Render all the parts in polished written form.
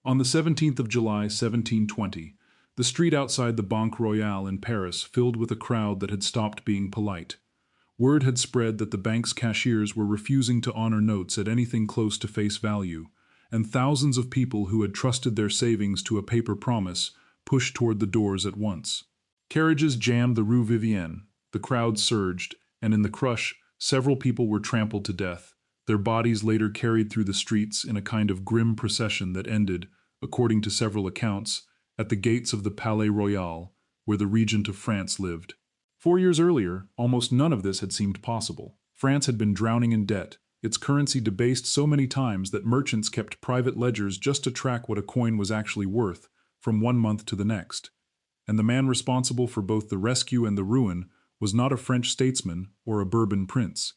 On the 17th of July, 1720, the street outside the Banque Royale in Paris filled with a crowd that had stopped being polite. Word had spread that the bank's cashiers were refusing to honor notes at anything close to face value, and thousands of people who had trusted their savings to a paper promise pushed toward the doors at once. Carriages jammed the Rue Vivienne, the crowd surged, and in the crush, several people were trampled to death, their bodies later carried through the streets in a kind of grim procession that ended, according to several accounts, at the gates of the Palais Royal, where the Regent of France lived. 4 years earlier, almost none of this had seemed possible. France had been drowning in debt, its currency debased so many times that merchants kept private ledgers just to track what a coin was actually worth, from one month to the next. And the man responsible for both the rescue and the ruin was not a French statesman or a Bourbon prince.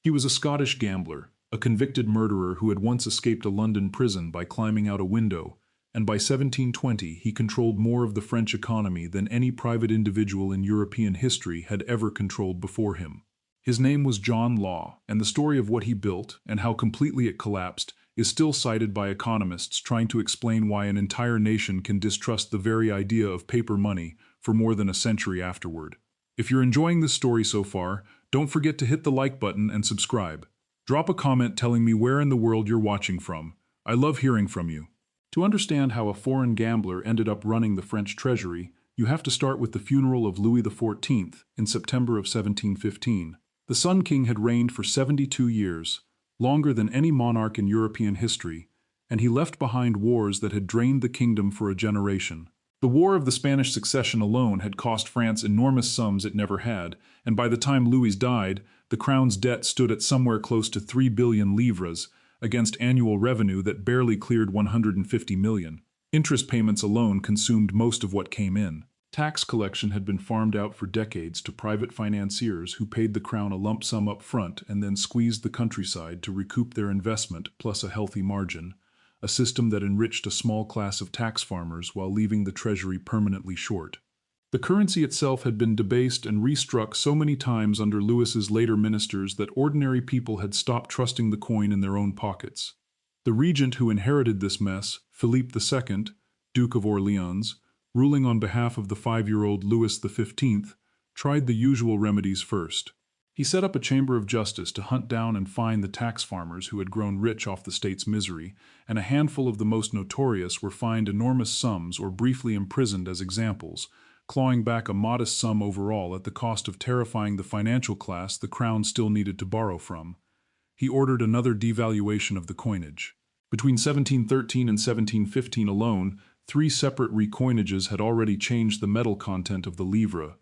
He was a Scottish gambler, a convicted murderer who had once escaped a London prison by climbing out a window, and by 1720 he controlled more of the French economy than any private individual in European history had ever controlled before him. His name was John Law, and the story of what he built and how completely it collapsed is still cited by economists trying to explain why an entire nation can distrust the very idea of paper money for more than a century afterward. If you're enjoying this story so far, don't forget to hit the like button and subscribe. Drop a comment telling me where in the world you're watching from. I love hearing from you. To understand how a foreign gambler ended up running the French Treasury, you have to start with the funeral of Louis XIV in September of 1715. The Sun King had reigned for 72 years, longer than any monarch in European history, and he left behind wars that had drained the kingdom for a generation. The War of the Spanish Succession alone had cost France enormous sums it never had, and by the time Louis died, the crown's debt stood at somewhere close to 3 billion livres, against annual revenue that barely cleared 150 million. Interest payments alone consumed most of what came in. Tax collection had been farmed out for decades to private financiers who paid the crown a lump sum up front and then squeezed the countryside to recoup their investment plus a healthy margin, a system that enriched a small class of tax farmers while leaving the treasury permanently short. The currency itself had been debased and restruck so many times under Louis's later ministers that ordinary people had stopped trusting the coin in their own pockets. The regent who inherited this mess, Philippe II, Duke of Orleans, ruling on behalf of the 5-year-old Louis XV, tried the usual remedies first. He set up a chamber of justice to hunt down and fine the tax farmers who had grown rich off the state's misery, and a handful of the most notorious were fined enormous sums or briefly imprisoned as examples, clawing back a modest sum overall at the cost of terrifying the financial class the crown still needed to borrow from. He ordered another devaluation of the coinage. Between 1713 and 1715 alone, 3 separate recoinages had already changed the metal content of the livre,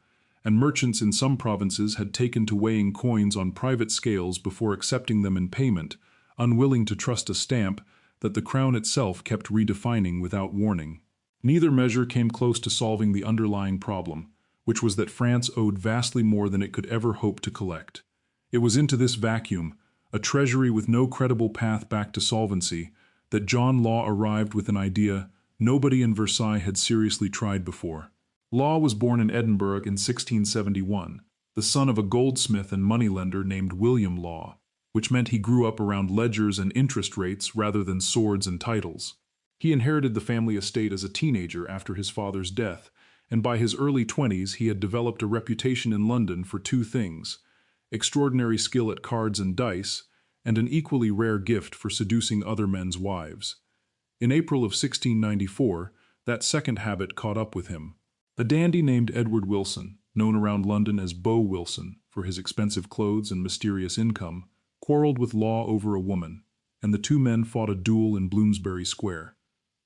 and merchants in some provinces had taken to weighing coins on private scales before accepting them in payment, unwilling to trust a stamp that the crown itself kept redefining without warning. Neither measure came close to solving the underlying problem, which was that France owed vastly more than it could ever hope to collect. It was into this vacuum, a treasury with no credible path back to solvency, that John Law arrived with an idea nobody in Versailles had seriously tried before. Law was born in Edinburgh in 1671, the son of a goldsmith and moneylender named William Law, which meant he grew up around ledgers and interest rates rather than swords and titles. He inherited the family estate as a teenager after his father's death, and by his early 20s he had developed a reputation in London for 2 things: extraordinary skill at cards and dice, and an equally rare gift for seducing other men's wives. In April of 1694, that second habit caught up with him. A dandy named Edward Wilson, known around London as Beau Wilson for his expensive clothes and mysterious income, quarreled with Law over a woman, and the 2 men fought a duel in Bloomsbury Square.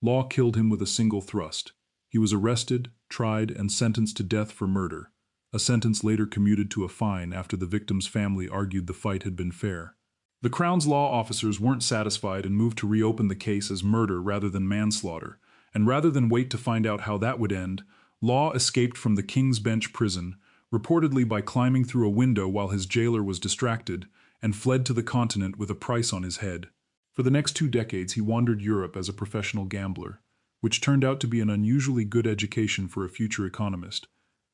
Law killed him with a single thrust. He was arrested, tried, and sentenced to death for murder, a sentence later commuted to a fine after the victim's family argued the fight had been fair. The Crown's law officers weren't satisfied and moved to reopen the case as murder rather than manslaughter, and rather than wait to find out how that would end, Law escaped from the King's Bench prison, reportedly by climbing through a window while his jailer was distracted, and fled to the continent with a price on his head. For the next 2 decades he wandered Europe as a professional gambler, which turned out to be an unusually good education for a future economist,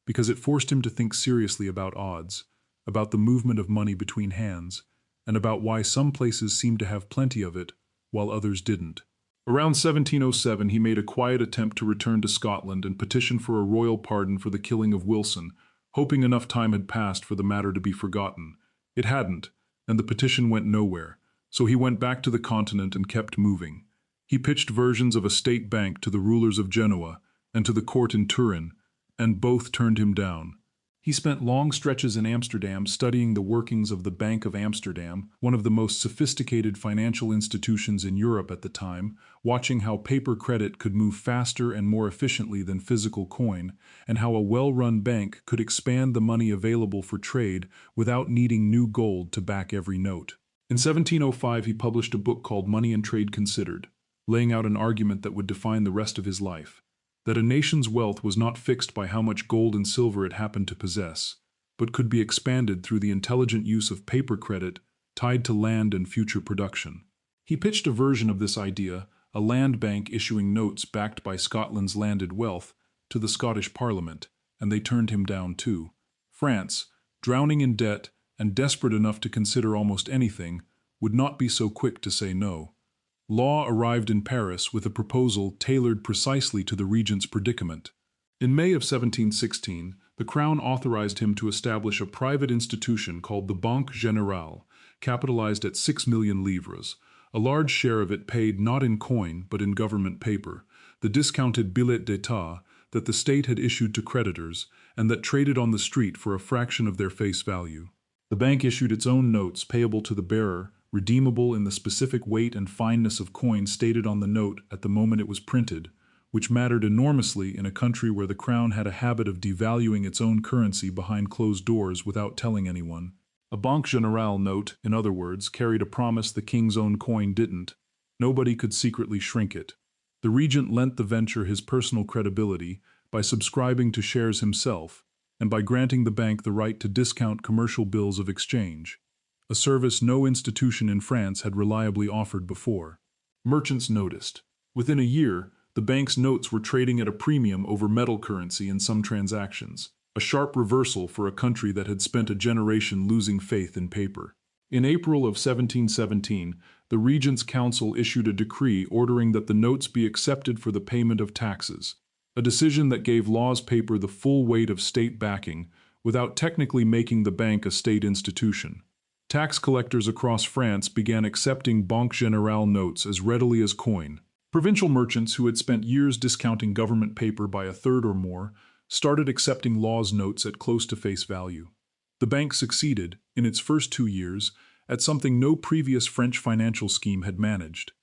because it forced him to think seriously about odds, about the movement of money between hands, and about why some places seemed to have plenty of it, while others didn't. Around 1707, he made a quiet attempt to return to Scotland and petition for a royal pardon for the killing of Wilson, hoping enough time had passed for the matter to be forgotten. It hadn't, and the petition went nowhere, so he went back to the continent and kept moving. He pitched versions of a state bank to the rulers of Genoa and to the court in Turin, and both turned him down. He spent long stretches in Amsterdam studying the workings of the Bank of Amsterdam, one of the most sophisticated financial institutions in Europe at the time, watching how paper credit could move faster and more efficiently than physical coin, and how a well-run bank could expand the money available for trade without needing new gold to back every note. In 1705, he published a book called Money and Trade Considered, laying out an argument that would define the rest of his life. That a nation's wealth was not fixed by how much gold and silver it happened to possess, but could be expanded through the intelligent use of paper credit tied to land and future production. He pitched a version of this idea, a land bank issuing notes backed by Scotland's landed wealth, to the Scottish Parliament, and they turned him down too. France, drowning in debt and desperate enough to consider almost anything, would not be so quick to say no. Law arrived in Paris with a proposal tailored precisely to the regent's predicament. In May of 1716, the Crown authorized him to establish a private institution called the Banque Générale, capitalized at 6 million livres, a large share of it paid not in coin but in government paper, the discounted billet d'état that the state had issued to creditors and that traded on the street for a fraction of their face value. The bank issued its own notes payable to the bearer, redeemable in the specific weight and fineness of coin stated on the note at the moment it was printed, which mattered enormously in a country where the crown had a habit of devaluing its own currency behind closed doors without telling anyone. A Banque Générale note, in other words, carried a promise the king's own coin didn't. Nobody could secretly shrink it. The regent lent the venture his personal credibility by subscribing to shares himself, and by granting the bank the right to discount commercial bills of exchange, a service no institution in France had reliably offered before. Merchants noticed. Within a year, the bank's notes were trading at a premium over metal currency in some transactions, a sharp reversal for a country that had spent a generation losing faith in paper. In April of 1717, the Regent's Council issued a decree ordering that the notes be accepted for the payment of taxes, a decision that gave Law's paper the full weight of state backing without technically making the bank a state institution. Tax collectors across France began accepting Banque Générale notes as readily as coin. Provincial merchants who had spent years discounting government paper by a third or more started accepting Law's notes at close to face value. The bank succeeded, in its first 2 years, at something no previous French financial scheme had managed.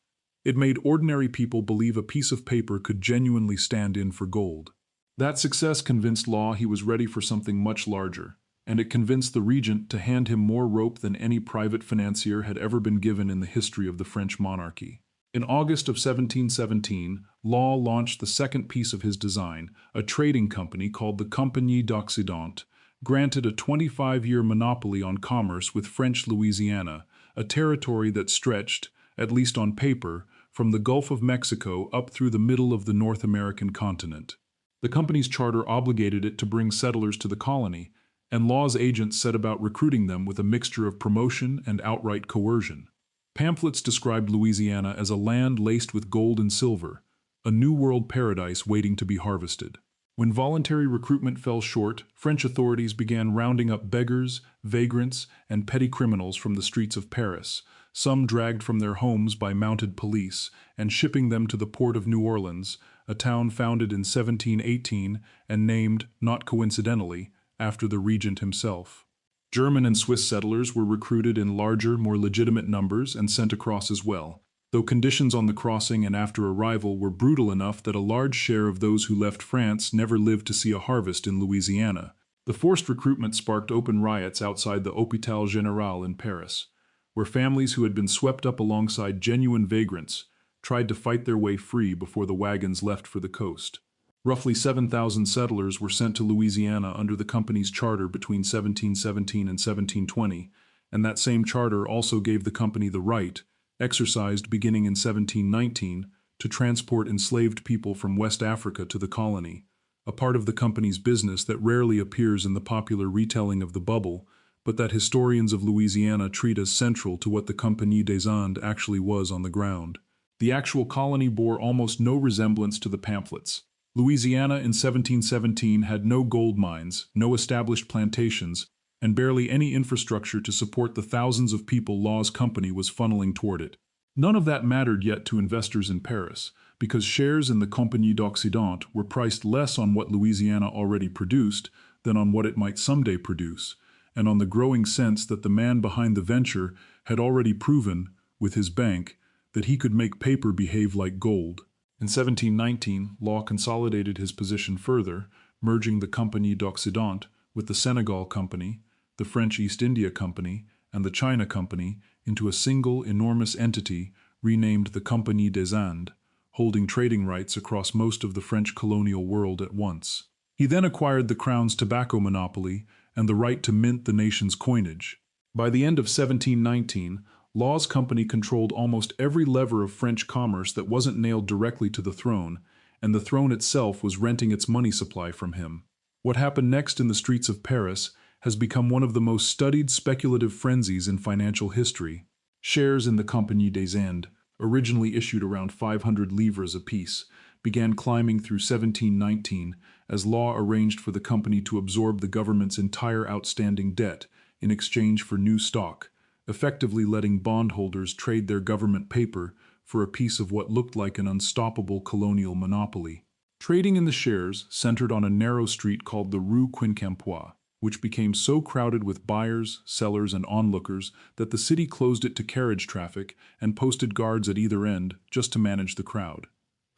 It made ordinary people believe a piece of paper could genuinely stand in for gold. That success convinced Law he was ready for something much larger, and it convinced the regent to hand him more rope than any private financier had ever been given in the history of the French monarchy. In August of 1717, Law launched the second piece of his design, a trading company called the Compagnie d'Occident, granted a 25-year monopoly on commerce with French Louisiana, a territory that stretched, at least on paper, from the Gulf of Mexico up through the middle of the North American continent. The company's charter obligated it to bring settlers to the colony, and Law's agents set about recruiting them with a mixture of promotion and outright coercion. Pamphlets described Louisiana as a land laced with gold and silver, a New World paradise waiting to be harvested. When voluntary recruitment fell short, French authorities began rounding up beggars, vagrants, and petty criminals from the streets of Paris, some dragged from their homes by mounted police, and shipping them to the port of New Orleans, a town founded in 1718 and named, not coincidentally, after the regent himself. German and Swiss settlers were recruited in larger, more legitimate numbers and sent across as well, though conditions on the crossing and after arrival were brutal enough that a large share of those who left France never lived to see a harvest in Louisiana. The forced recruitment sparked open riots outside the Hôpital Général in Paris, where families who had been swept up alongside genuine vagrants tried to fight their way free before the wagons left for the coast. Roughly 7,000 settlers were sent to Louisiana under the company's charter between 1717 and 1720, and that same charter also gave the company the right, exercised beginning in 1719, to transport enslaved people from West Africa to the colony, a part of the company's business that rarely appears in the popular retelling of the bubble, but that historians of Louisiana treat as central to what the Compagnie des Indes actually was on the ground. The actual colony bore almost no resemblance to the pamphlets. Louisiana in 1717 had no gold mines, no established plantations, and barely any infrastructure to support the thousands of people Law's company was funneling toward it. None of that mattered yet to investors in Paris, because shares in the Compagnie d'Occident were priced less on what Louisiana already produced than on what it might someday produce, and on the growing sense that the man behind the venture had already proven, with his bank, that he could make paper behave like gold. In 1719, Law consolidated his position further, merging the Compagnie d'Occident with the Senegal Company, the French East India Company, and the China Company into a single enormous entity renamed the Compagnie des Indes, holding trading rights across most of the French colonial world at once. He then acquired the Crown's tobacco monopoly and the right to mint the nation's coinage. By the end of 1719, Law's company controlled almost every lever of French commerce that wasn't nailed directly to the throne, and the throne itself was renting its money supply from him. What happened next in the streets of Paris has become one of the most studied speculative frenzies in financial history. Shares in the Compagnie des Indes, originally issued around 500 livres apiece, began climbing through 1719 as Law arranged for the company to absorb the government's entire outstanding debt in exchange for new stock, effectively letting bondholders trade their government paper for a piece of what looked like an unstoppable colonial monopoly. Trading in the shares centered on a narrow street called the Rue Quincampoix, which became so crowded with buyers, sellers, and onlookers that the city closed it to carriage traffic and posted guards at either end just to manage the crowd.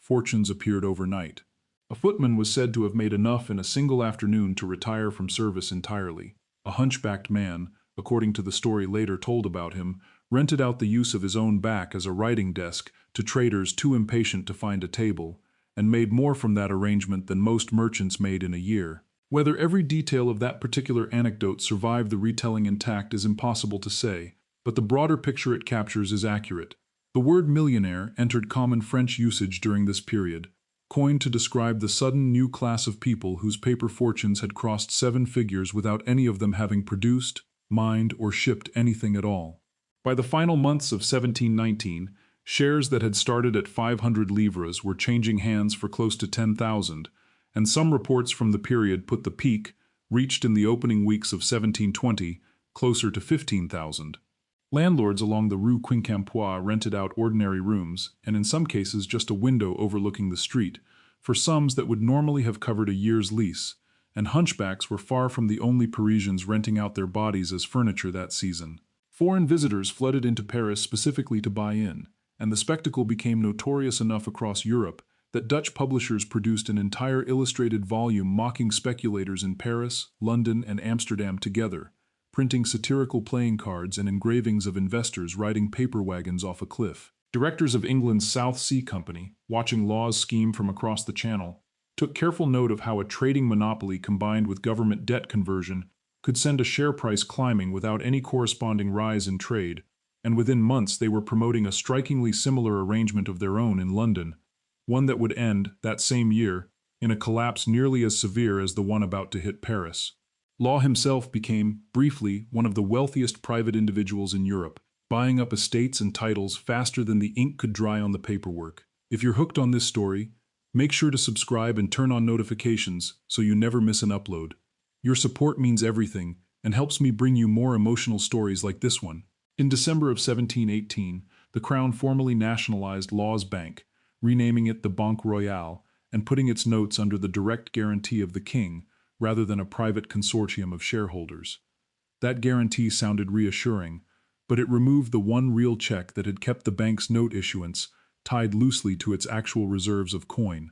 Fortunes appeared overnight. A footman was said to have made enough in a single afternoon to retire from service entirely. A hunchbacked man, according to the story later told about him, rented out the use of his own back as a writing desk to traders too impatient to find a table, and made more from that arrangement than most merchants made in a year. Whether every detail of that particular anecdote survived the retelling intact is impossible to say, but the broader picture it captures is accurate. The word millionaire entered common French usage during this period, coined to describe the sudden new class of people whose paper fortunes had crossed 7 figures without any of them having produced, mined, or shipped anything at all. By the final months of 1719, shares that had started at 500 livres were changing hands for close to 10,000, and some reports from the period put the peak, reached in the opening weeks of 1720, closer to 15,000. Landlords along the Rue Quincampoix rented out ordinary rooms, and in some cases just a window overlooking the street, for sums that would normally have covered a year's lease, and hunchbacks were far from the only Parisians renting out their bodies as furniture that season. Foreign visitors flooded into Paris specifically to buy in, and the spectacle became notorious enough across Europe that Dutch publishers produced an entire illustrated volume mocking speculators in Paris, London, and Amsterdam together, printing satirical playing cards and engravings of investors riding paper wagons off a cliff. Directors of England's South Sea Company, watching Law's scheme from across the Channel, took careful note of how a trading monopoly combined with government debt conversion could send a share price climbing without any corresponding rise in trade, and within months they were promoting a strikingly similar arrangement of their own in London, one that would end, that same year, in a collapse nearly as severe as the one about to hit Paris. Law himself became, briefly, one of the wealthiest private individuals in Europe, buying up estates and titles faster than the ink could dry on the paperwork. If you're hooked on this story, make sure to subscribe and turn on notifications so you never miss an upload. Your support means everything and helps me bring you more emotional stories like this one. In December of 1718, the Crown formally nationalized Law's bank, renaming it the Banque Royale and putting its notes under the direct guarantee of the king rather than a private consortium of shareholders. That guarantee sounded reassuring, but it removed the one real check that had kept the bank's note issuance tied loosely to its actual reserves of coin.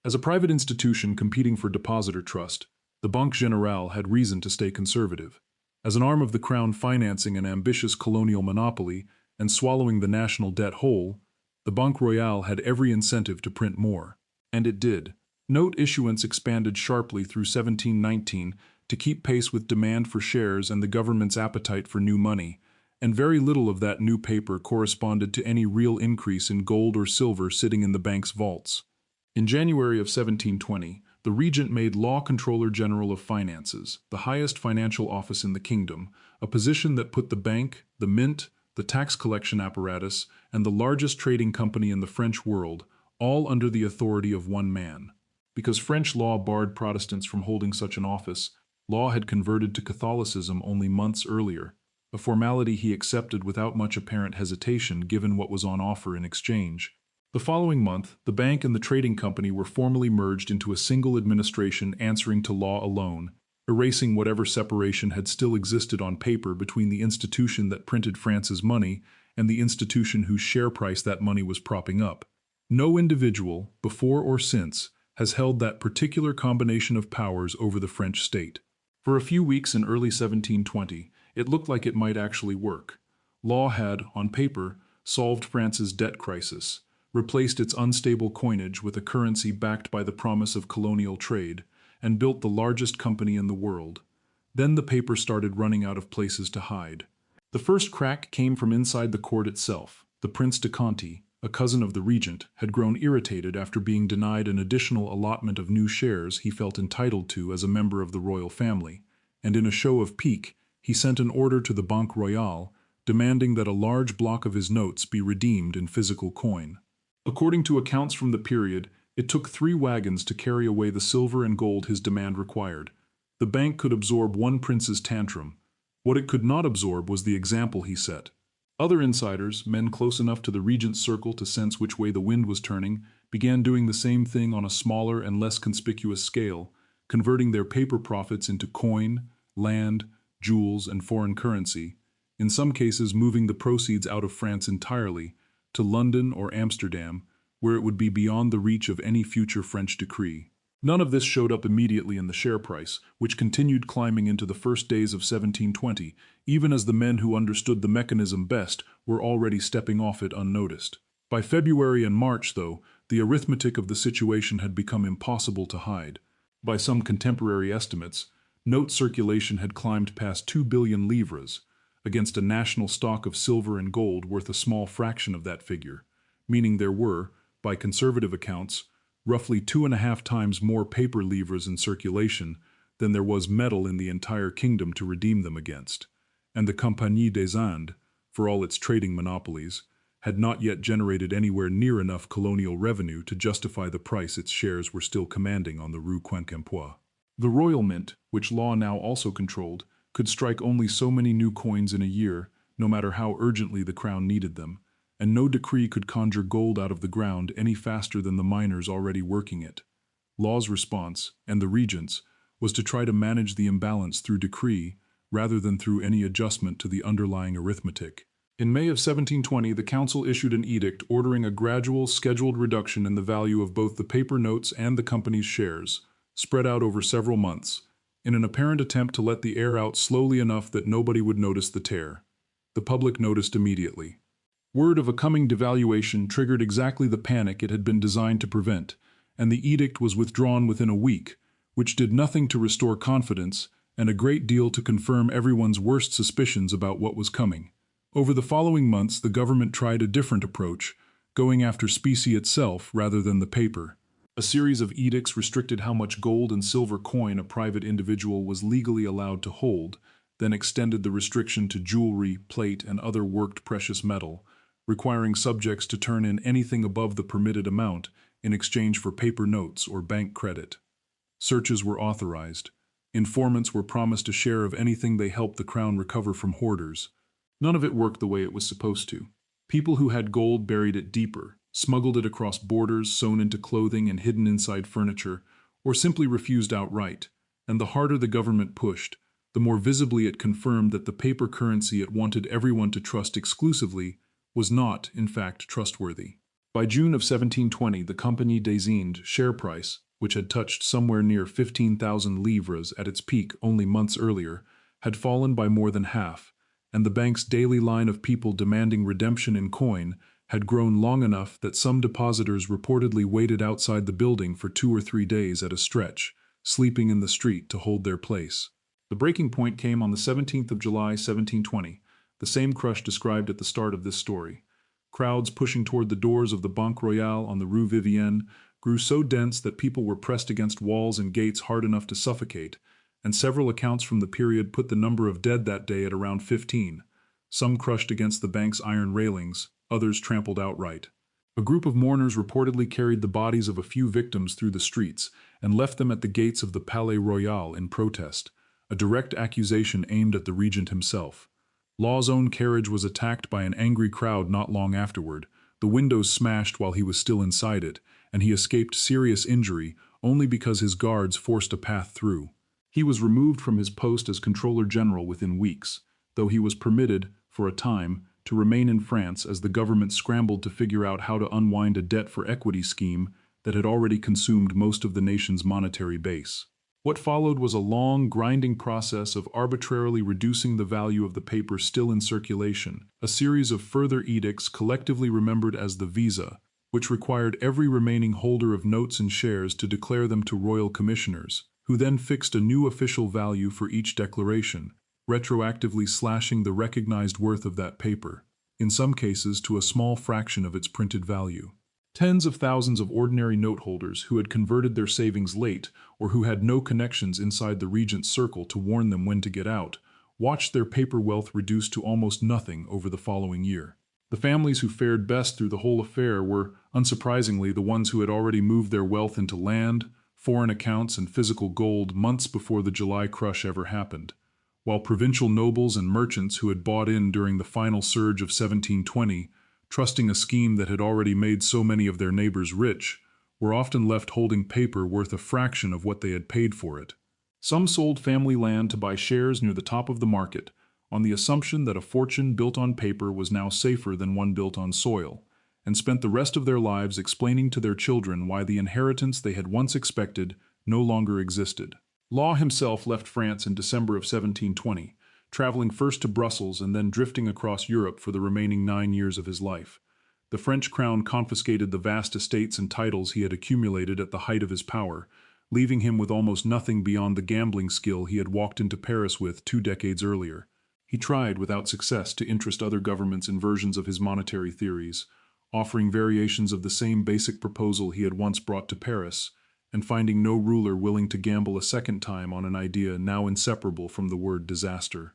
As a private institution competing for depositor trust, the Banque Générale had reason to stay conservative. As an arm of the Crown financing an ambitious colonial monopoly and swallowing the national debt whole, the Banque Royale had every incentive to print more. And it did. Note issuance expanded sharply through 1719 to keep pace with demand for shares and the government's appetite for new money, and very little of that new paper corresponded to any real increase in gold or silver sitting in the bank's vaults. In January of 1720, the Regent made Law Controller General of Finances, the highest financial office in the kingdom, a position that put the bank, the mint, the tax collection apparatus, and the largest trading company in the French world, all under the authority of one man. Because French law barred Protestants from holding such an office, Law had converted to Catholicism only months earlier, a formality he accepted without much apparent hesitation given what was on offer in exchange. The following month, the bank and the trading company were formally merged into a single administration answering to Law alone, erasing whatever separation had still existed on paper between the institution that printed France's money and the institution whose share price that money was propping up. No individual, before or since, has held that particular combination of powers over the French state. For a few weeks in early 1720, it looked like it might actually work. Law had, on paper, solved France's debt crisis, replaced its unstable coinage with a currency backed by the promise of colonial trade, and built the largest company in the world. Then the paper started running out of places to hide. The first crack came from inside the court itself. The Prince de Conti, a cousin of the regent, had grown irritated after being denied an additional allotment of new shares he felt entitled to as a member of the royal family, and in a show of pique, he sent an order to the Banque Royale demanding that a large block of his notes be redeemed in physical coin. According to accounts from the period, it took 3 wagons to carry away the silver and gold his demand required. The bank could absorb one prince's tantrum. What it could not absorb was the example he set. Other insiders, men close enough to the regent's circle to sense which way the wind was turning, began doing the same thing on a smaller and less conspicuous scale, converting their paper profits into coin, land, jewels, and foreign currency, in some cases moving the proceeds out of France entirely, to London or Amsterdam, where it would be beyond the reach of any future French decree. None of this showed up immediately in the share price, which continued climbing into the first days of 1720, even as the men who understood the mechanism best were already stepping off it unnoticed. By February and March, though, the arithmetic of the situation had become impossible to hide. By some contemporary estimates, note circulation had climbed past 2 billion livres, against a national stock of silver and gold worth a small fraction of that figure, meaning there were, by conservative accounts, roughly 2.5 times more paper livres in circulation than there was metal in the entire kingdom to redeem them against, and the Compagnie des Indes, for all its trading monopolies, had not yet generated anywhere near enough colonial revenue to justify the price its shares were still commanding on the Rue Quincampoix. The Royal Mint, which Law now also controlled, could strike only so many new coins in a year, no matter how urgently the crown needed them, and no decree could conjure gold out of the ground any faster than the miners already working it. Law's response, and the regent's, was to try to manage the imbalance through decree rather than through any adjustment to the underlying arithmetic. In May of 1720, the council issued an edict ordering a gradual, scheduled reduction in the value of both the paper notes and the company's shares, spread out over several months, in an apparent attempt to let the air out slowly enough that nobody would notice the tear. The public noticed immediately. Word of a coming devaluation triggered exactly the panic it had been designed to prevent, and the edict was withdrawn within a week, which did nothing to restore confidence and a great deal to confirm everyone's worst suspicions about what was coming. Over the following months, the government tried a different approach, going after specie itself rather than the paper. A series of edicts restricted how much gold and silver coin a private individual was legally allowed to hold, then extended the restriction to jewelry, plate, and other worked precious metal, requiring subjects to turn in anything above the permitted amount in exchange for paper notes or bank credit. Searches were authorized. Informants were promised a share of anything they helped the crown recover from hoarders. None of it worked the way it was supposed to. People who had gold buried it deeper, smuggled it across borders, sewn into clothing and hidden inside furniture, or simply refused outright, and the harder the government pushed, the more visibly it confirmed that the paper currency it wanted everyone to trust exclusively was not, in fact, trustworthy. By June of 1720, the Compagnie des Indes share price, which had touched somewhere near 15,000 livres at its peak only months earlier, had fallen by more than half, and the bank's daily line of people demanding redemption in coin had grown long enough that some depositors reportedly waited outside the building for 2 or 3 days at a stretch, sleeping in the street to hold their place. The breaking point came on the 17th of July, 1720, the same crush described at the start of this story. Crowds pushing toward the doors of the Banque Royale on the Rue Vivienne grew so dense that people were pressed against walls and gates hard enough to suffocate, and several accounts from the period put the number of dead that day at around 15. some crushed against the bank's iron railings, others trampled outright. A group of mourners reportedly carried the bodies of a few victims through the streets and left them at the gates of the Palais Royal in protest, a direct accusation aimed at the regent himself. Law's own carriage was attacked by an angry crowd not long afterward, the windows smashed while he was still inside it, and he escaped serious injury only because his guards forced a path through. He was removed from his post as Controller General within weeks, though he was permitted, for a time, to remain in France as the government scrambled to figure out how to unwind a debt for equity scheme that had already consumed most of the nation's monetary base. What followed was a long, grinding process of arbitrarily reducing the value of the paper still in circulation, a series of further edicts collectively remembered as the Visa, which required every remaining holder of notes and shares to declare them to royal commissioners, who then fixed a new official value for each declaration, retroactively slashing the recognized worth of that paper, in some cases to a small fraction of its printed value. Tens of thousands of ordinary note holders who had converted their savings late or who had no connections inside the regent's circle to warn them when to get out, watched their paper wealth reduced to almost nothing over the following year. The families who fared best through the whole affair were, unsurprisingly, the ones who had already moved their wealth into land, foreign accounts, and physical gold months before the July crush ever happened, while provincial nobles and merchants who had bought in during the final surge of 1720, trusting a scheme that had already made so many of their neighbors rich, were often left holding paper worth a fraction of what they had paid for it. Some sold family land to buy shares near the top of the market, on the assumption that a fortune built on paper was now safer than one built on soil, and spent the rest of their lives explaining to their children why the inheritance they had once expected no longer existed. Law himself left France in December of 1720, traveling first to Brussels and then drifting across Europe for the remaining 9 years of his life. The French crown confiscated the vast estates and titles he had accumulated at the height of his power, leaving him with almost nothing beyond the gambling skill he had walked into Paris with 2 decades earlier. He tried, without success, to interest other governments in versions of his monetary theories, offering variations of the same basic proposal he had once brought to Paris, and finding no ruler willing to gamble a second time on an idea now inseparable from the word disaster.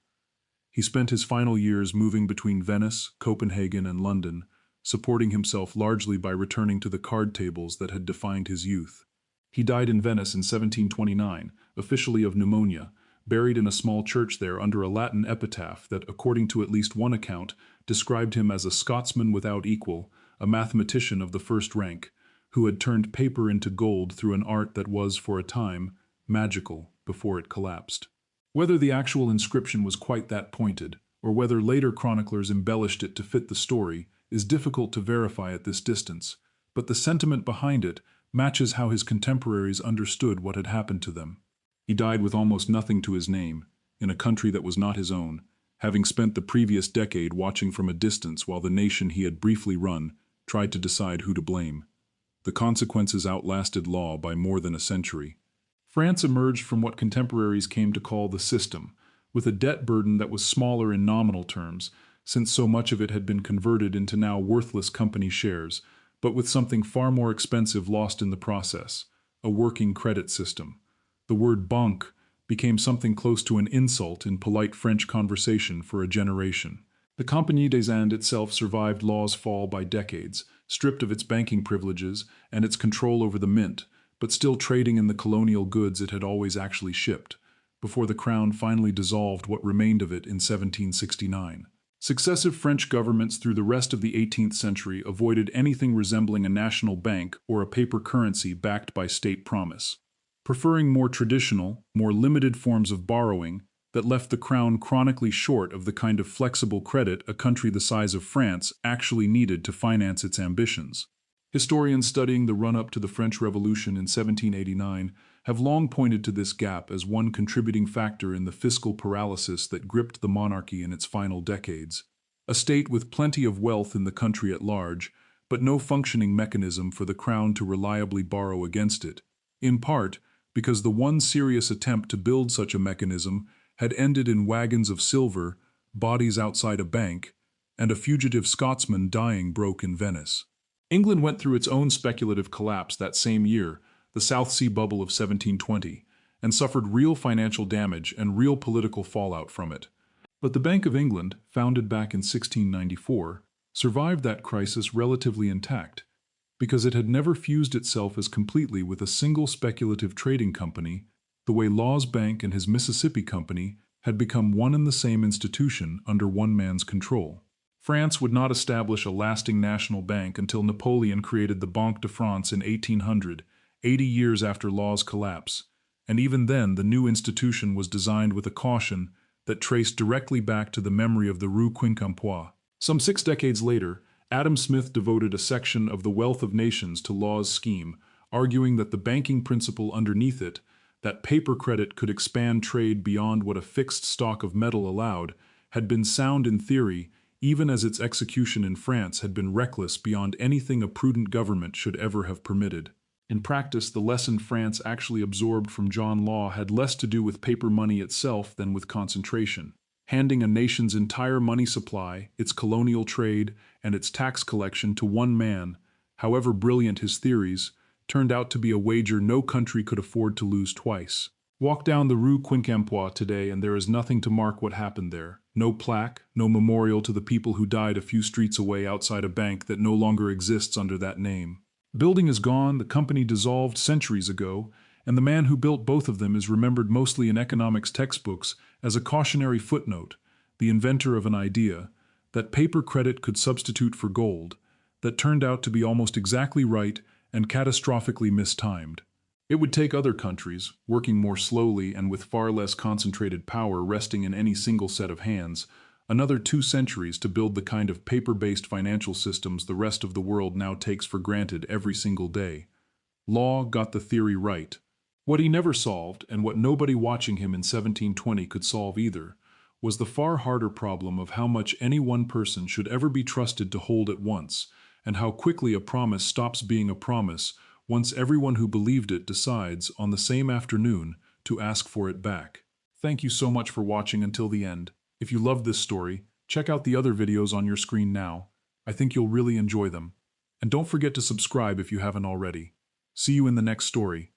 He spent his final years moving between Venice, Copenhagen, and London, supporting himself largely by returning to the card tables that had defined his youth. He died in Venice in 1729, officially of pneumonia, buried in a small church there under a Latin epitaph that, according to at least one account, described him as a Scotsman without equal, a mathematician of the first rank, who had turned paper into gold through an art that was, for a time, magical before it collapsed. Whether the actual inscription was quite that pointed, or whether later chroniclers embellished it to fit the story, is difficult to verify at this distance, but the sentiment behind it matches how his contemporaries understood what had happened to them. He died with almost nothing to his name, in a country that was not his own, having spent the previous decade watching from a distance while the nation he had briefly run tried to decide who to blame. The consequences outlasted law by more than a century. France emerged from what contemporaries came to call the system, with a debt burden that was smaller in nominal terms, since so much of it had been converted into now worthless company shares, but with something far more expensive lost in the process, a working credit system. The word banque became something close to an insult in polite French conversation for a generation. The Compagnie des Indes itself survived law's fall by decades, stripped of its banking privileges and its control over the mint, but still trading in the colonial goods it had always actually shipped, before the crown finally dissolved what remained of it in 1769. Successive French governments through the rest of the 18th century avoided anything resembling a national bank or a paper currency backed by state promise, preferring more traditional, more limited forms of borrowing that left the crown chronically short of the kind of flexible credit a country the size of France actually needed to finance its ambitions. Historians studying the run-up to the French Revolution in 1789 have long pointed to this gap as one contributing factor in the fiscal paralysis that gripped the monarchy in its final decades. A state with plenty of wealth in the country at large, but no functioning mechanism for the crown to reliably borrow against it, in part because the one serious attempt to build such a mechanism had ended in wagons of silver, bodies outside a bank, and a fugitive Scotsman dying broke in Venice. England went through its own speculative collapse that same year, the South Sea Bubble of 1720, and suffered real financial damage and real political fallout from it. But the Bank of England, founded back in 1694, survived that crisis relatively intact, because it had never fused itself as completely with a single speculative trading company, the way Law's Bank and his Mississippi Company had become one and the same institution under one man's control. France would not establish a lasting national bank until Napoleon created the Banque de France in 1800, 80 years after Law's collapse, and even then the new institution was designed with a caution that traced directly back to the memory of the Rue Quincampoix. Some 6 decades later, Adam Smith devoted a section of The Wealth of Nations to Law's scheme, arguing that the banking principle underneath it, that paper credit could expand trade beyond what a fixed stock of metal allowed, had been sound in theory, even as its execution in France had been reckless beyond anything a prudent government should ever have permitted. In practice, the lesson France actually absorbed from John Law had less to do with paper money itself than with concentration. Handing a nation's entire money supply, its colonial trade, and its tax collection to one man, however brilliant his theories, turned out to be a wager no country could afford to lose twice. Walk down the Rue Quincampoix today and there is nothing to mark what happened there. No plaque, no memorial to the people who died a few streets away outside a bank that no longer exists under that name. Building is gone, the company dissolved centuries ago, and the man who built both of them is remembered mostly in economics textbooks as a cautionary footnote, the inventor of an idea, that paper credit could substitute for gold, that turned out to be almost exactly right and catastrophically mistimed. It would take other countries, working more slowly and with far less concentrated power resting in any single set of hands, another 2 centuries to build the kind of paper-based financial systems the rest of the world now takes for granted every single day. Law got the theory right. What he never solved, and what nobody watching him in 1720 could solve either, was the far harder problem of how much any one person should ever be trusted to hold at once, and how quickly a promise stops being a promise once everyone who believed it decides, on the same afternoon, to ask for it back. Thank you so much for watching until the end. If you loved this story, check out the other videos on your screen now. I think you'll really enjoy them. And don't forget to subscribe if you haven't already. See you in the next story.